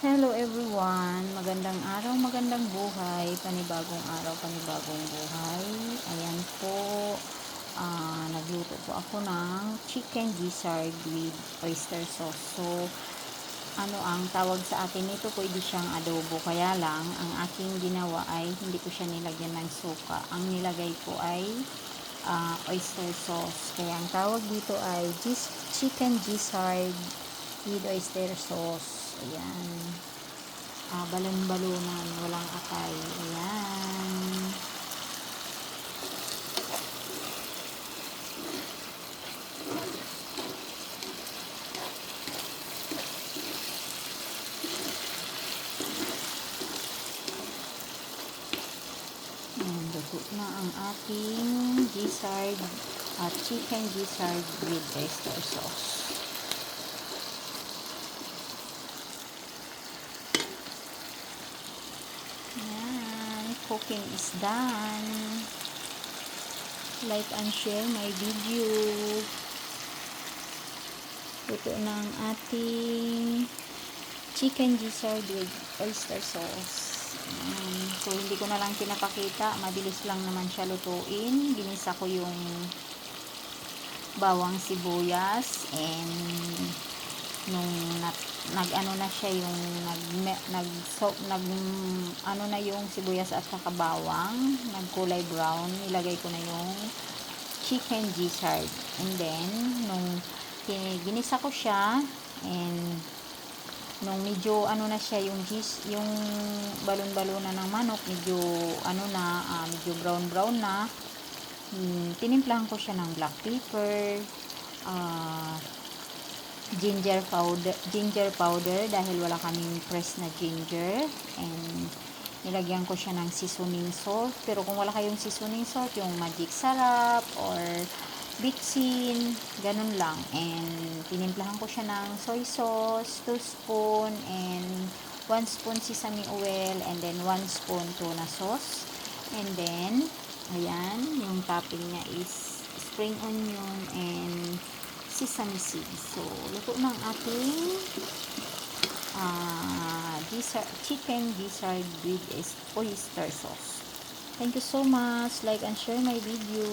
Hello everyone, magandang araw, magandang buhay, panibagong araw, panibagong buhay. Ayan po, nagluto po ako ng chicken gizzard with oyster sauce. So, ano ang tawag sa atin nito, pwede siyang adobo. Kaya lang, ang aking ginawa ay hindi ko siya nilagyan ng suka. Ang nilagay ko ay oyster sauce. Kaya ang tawag dito ay chicken gizzard with oyster sauce. Ayan. Balon-balunan, walang atay. Ayan. Ayan, luto na ang ating gizzard at chicken gizzard with oyster sauce. Ayan, cooking is done. Like and share my video. Luto na ang ating chicken gizzard with oyster sauce. So, hindi ko na lang pinapakita. Mabilis lang naman siya lutuin. Ginisa ko yung bawang sibuyas and nung nag-ano na siya yung ano na yung sibuyas at saka bawang, nagkulay brown, nilagay ko na yung chicken gizzard. And then, nung ginisa ko siya and nung medyo ano na siya yung balon-balonan ng manok, medyo ano na, medyo brown na, tinimplahan ko siya ng black pepper, ginger powder dahil wala kaming press na ginger, and nilagyan ko siya ng seasoning salt. Pero kung wala kayong seasoning salt, yung magic sarap or bitsin, ganun lang. And tinimplahan ko siya ng soy sauce, 2 spoon, and 1 spoon sesame oil, and then 1 spoon tuna sauce. And then, ayan, yung topping niya is spring onion and sesame seeds. So, luto ng ating chicken gizzard with oyster sauce. Thank you so much. Like and share my video.